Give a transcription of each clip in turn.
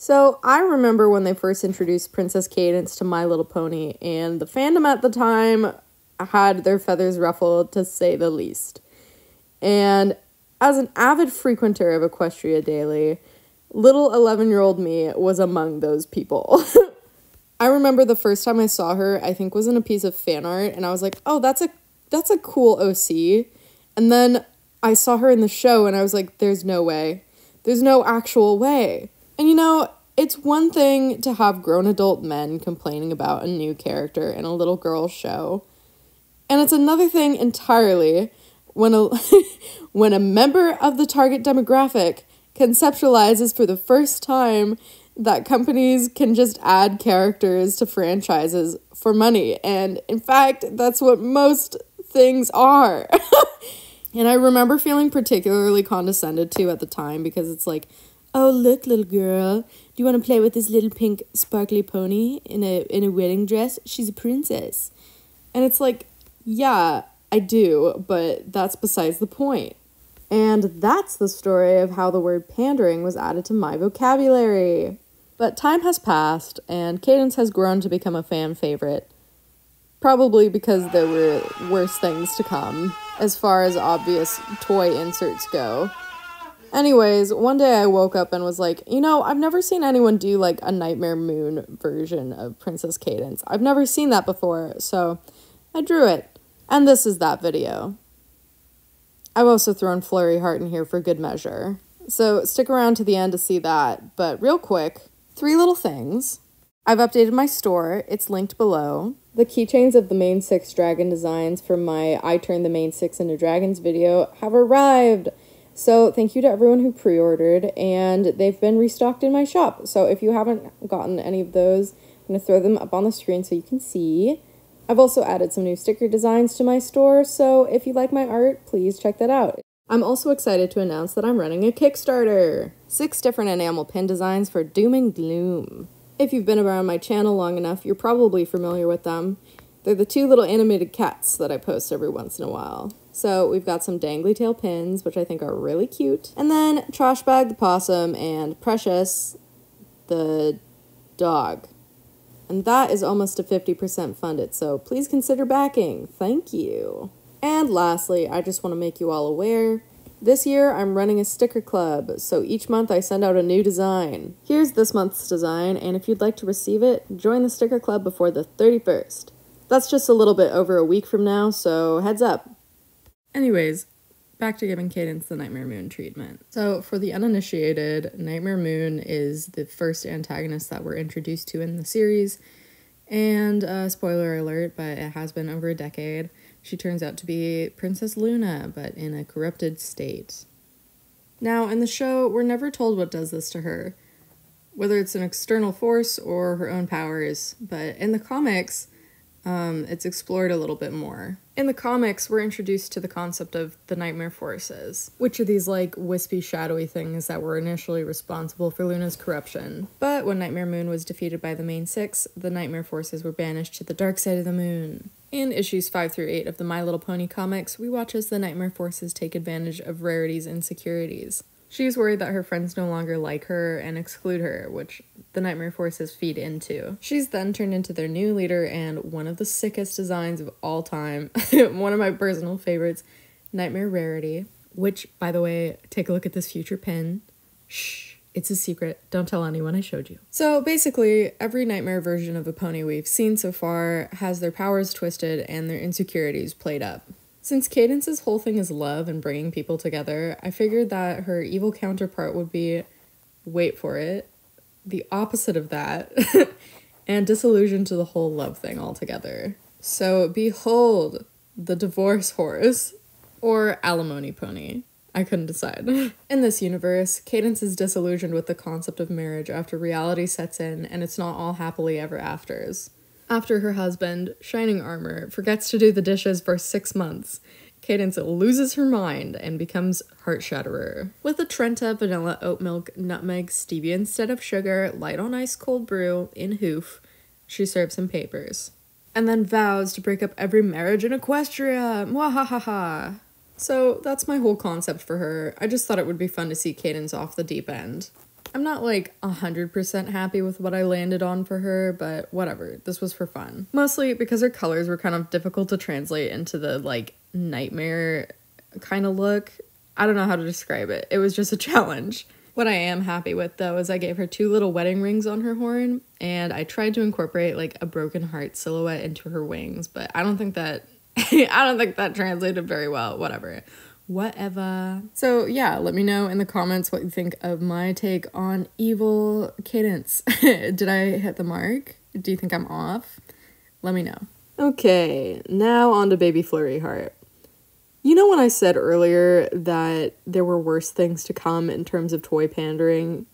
So I remember when they first introduced Princess Cadence to My Little Pony, and the fandom at the time had their feathers ruffled, to say the least. And as an avid frequenter of Equestria Daily, little 11-year-old me was among those people. I remember the first time I saw her, I think was in a piece of fan art, and I was like, oh, that's a cool OC. And then I saw her in the show, and I was like, there's no way. There's no actual way. And you know, it's one thing to have grown adult men complaining about a new character in a little girl's show. And it's another thing entirely when a member of the target demographic conceptualizes for the first time that companies can just add characters to franchises for money. And in fact, that's what most things are. And I remember feeling particularly condescended to at the time, because it's like, oh, look, little girl, do you want to play with this little pink sparkly pony in a wedding dress? She's a princess. And it's like, yeah, I do, but that's besides the point. And that's the story of how the word pandering was added to my vocabulary. But time has passed, and Cadence has grown to become a fan favorite. Probably because there were worse things to come, as far as obvious toy inserts go. Anyways, one day I woke up and was like, you know, I've never seen anyone do like a Nightmare Moon version of Princess Cadence. I've never seen that before, so I drew it. And this is that video. I've also thrown Flurryheart in here for good measure. So stick around to the end to see that. But real quick, 3 little things. I've updated my store. It's linked below. The keychains of the main 6 dragon designs from my I Turned the Main 6 into Dragons video have arrived. So thank you to everyone who pre-ordered, and they've been restocked in my shop. So if you haven't gotten any of those, I'm going to throw them up on the screen so you can see. I've also added some new sticker designs to my store, so if you like my art, please check that out. I'm also excited to announce that I'm running a Kickstarter. 6 different enamel pin designs for Doom and Gloom. If you've been around my channel long enough, you're probably familiar with them. They're the 2 little animated cats that I post every once in a while. So we've got some dangly tail pins, which I think are really cute. And then Trash Bag the Possum and Precious the dog. And that is almost to 50% funded, so please consider backing. Thank you. And lastly, I just want to make you all aware, this year I'm running a sticker club, so each month I send out a new design. Here's this month's design, and if you'd like to receive it, join the sticker club before the 31st. That's just a little bit over a week from now, so heads up. Anyways, back to giving Cadence the Nightmare Moon treatment. So for the uninitiated, Nightmare Moon is the first antagonist that we're introduced to in the series. And spoiler alert, but it has been over a decade. She turns out to be Princess Luna, but in a corrupted state. Now, in the show, we're never told what does this to her, whether it's an external force or her own powers, but in the comics, it's explored a little bit more. In the comics, we're introduced to the concept of the Nightmare Forces, which are these like wispy, shadowy things that were initially responsible for Luna's corruption. But when Nightmare Moon was defeated by the main 6, the Nightmare Forces were banished to the dark side of the moon. In issues 5 through 8 of the My Little Pony comics, we watch as the Nightmare Forces take advantage of Rarity's insecurities. She's worried that her friends no longer like her and exclude her, which the Nightmare Forces feed into. She's then turned into their new leader, and one of the sickest designs of all time, one of my personal favorites, Nightmare Rarity, which, by the way, take a look at this future pin. Shh, it's a secret. Don't tell anyone I showed you. So basically, every Nightmare version of a pony we've seen so far has their powers twisted and their insecurities played up. Since Cadence's whole thing is love and bringing people together, I figured that her evil counterpart would be, wait for it, the opposite of that, and disillusioned to the whole love thing altogether. So behold, the divorce horse, or alimony pony. I couldn't decide. In this universe, Cadence is disillusioned with the concept of marriage after reality sets in and it's not all happily ever afters. After her husband, Shining Armor, forgets to do the dishes for 6 months, Cadence loses her mind and becomes Heart Shatterer. With a Trenta vanilla oat milk nutmeg stevia instead of sugar, light on ice cold brew, in hoof, she serves him papers. And then vows to break up every marriage in Equestria! Mwahahaha! So that's my whole concept for her. I just thought it would be fun to see Cadence off the deep end. I'm not like 100% happy with what I landed on for her, but whatever. This was for fun. Mostly because her colors were kind of difficult to translate into the like nightmare kind of look. I don't know how to describe it. It was just a challenge. What I am happy with though is I gave her 2 little wedding rings on her horn, and I tried to incorporate like a broken heart silhouette into her wings, but I don't think that translated very well. Whatever. So yeah, let me know in the comments what you think of my take on evil Cadence. Did I hit the mark? Do you think I'm off? Let me know. Okay, now on to baby Flurryheart. You know when I said earlier that there were worse things to come in terms of toy pandering?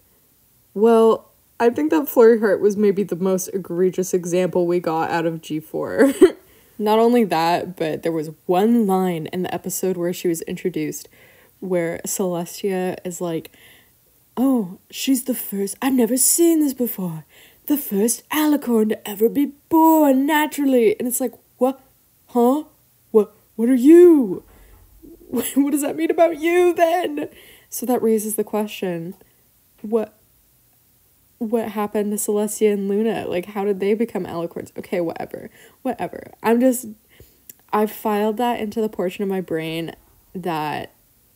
Well, I think that Flurryheart was maybe the most egregious example we got out of G4. Not only that, but there was one line in the episode where she was introduced where Celestia is like, "Oh, she's the first, I've never seen this before, the first alicorn to ever be born naturally." And it's like, what? Huh? What are you? What does that mean about you then? So that raises the question, what happened to Celestia and Luna? Like, how did they become alicorns? Okay, whatever. I've filed that into the portion of my brain that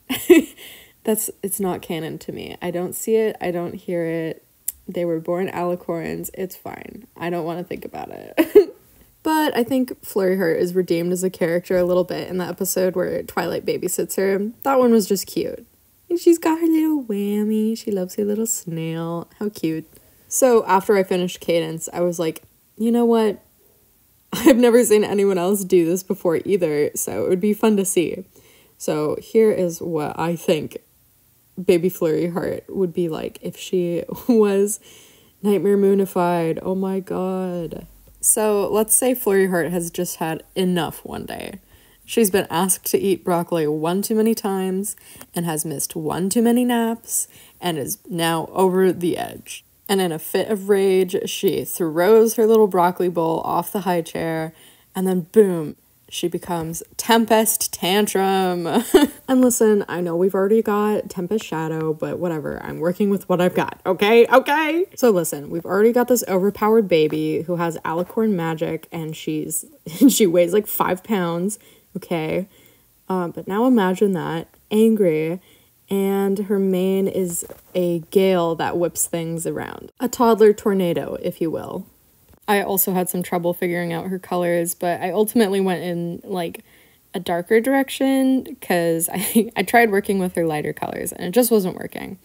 it's not canon to me. I don't see it. I don't hear it. They were born alicorns. It's fine. I don't want to think about it. But I think Flurryheart is redeemed as a character a little bit in the episode where Twilight babysits her. That one was just cute. And she's got her little whammy. She loves her little snail. How cute. So after I finished Cadence, I was like, you know what? I've never seen anyone else do this before either, so it would be fun to see. So here is what I think baby Flurryheart would be like if she was Nightmare Moonified. Oh my god. So let's say Flurryheart has just had enough one day. She's been asked to eat broccoli 1 too many times and has missed 1 too many naps and is now over the edge. And in a fit of rage, she throws her little broccoli bowl off the high chair, and then boom, she becomes Tempest Tantrum. And listen, I know we've already got Tempest Shadow, but whatever, I'm working with what I've got, okay? So listen, we've already got this overpowered baby who has alicorn magic, and she weighs like 5 pounds, okay? But now imagine that, angry, and her mane is a gale that whips things around. A toddler tornado, if you will. I also had some trouble figuring out her colors, but I ultimately went in like a darker direction because I tried working with her lighter colors and it just wasn't working.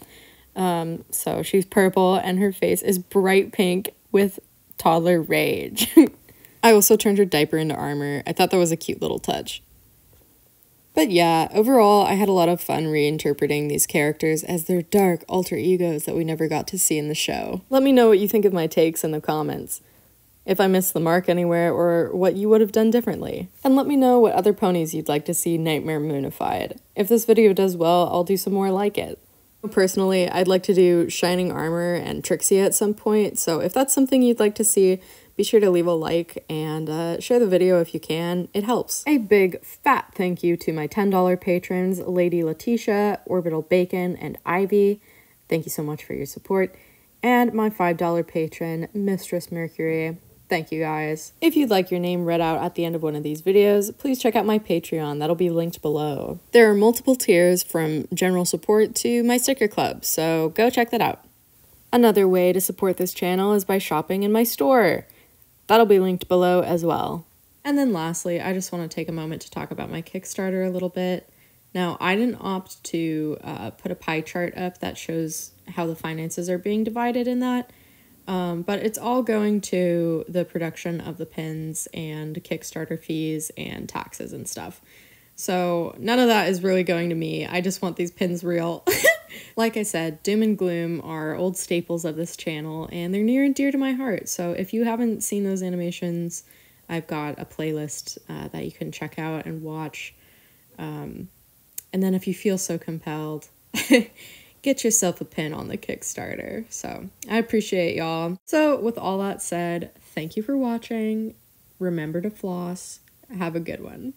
So she's purple and her face is bright pink with toddler rage. I also turned her diaper into armor. I thought that was a cute little touch. But yeah, overall, I had a lot of fun reinterpreting these characters as their dark alter egos that we never got to see in the show. Let me know what you think of my takes in the comments, if I missed the mark anywhere, or what you would have done differently. And let me know what other ponies you'd like to see Nightmare Moonified. If this video does well, I'll do some more like it. Personally, I'd like to do Shining Armor and Trixie at some point, so if that's something you'd like to see, be sure to leave a like and share the video if you can. It helps. A big fat thank you to my $10 patrons, Lady Letitia, Orbital Bacon, and Ivy. Thank you so much for your support. And my $5 patron, Mistress Mercury. Thank you guys. If you'd like your name read out at the end of one of these videos, please check out my Patreon. That'll be linked below. There are multiple tiers from general support to my sticker club, so go check that out. Another way to support this channel is by shopping in my store. That'll be linked below as well. And then lastly, I just want to take a moment to talk about my Kickstarter a little bit. Now, I didn't opt to put a pie chart up that shows how the finances are being divided in that, but it's all going to the production of the pins and Kickstarter fees and taxes and stuff. So none of that is really going to me. I just want these pins real. Like I said, Doom and Gloom are old staples of this channel, and they're near and dear to my heart. So if you haven't seen those animations, I've got a playlist that you can check out and watch. And then if you feel so compelled, get yourself a pin on the Kickstarter. So I appreciate y'all. So with all that said, thank you for watching. Remember to floss. Have a good one.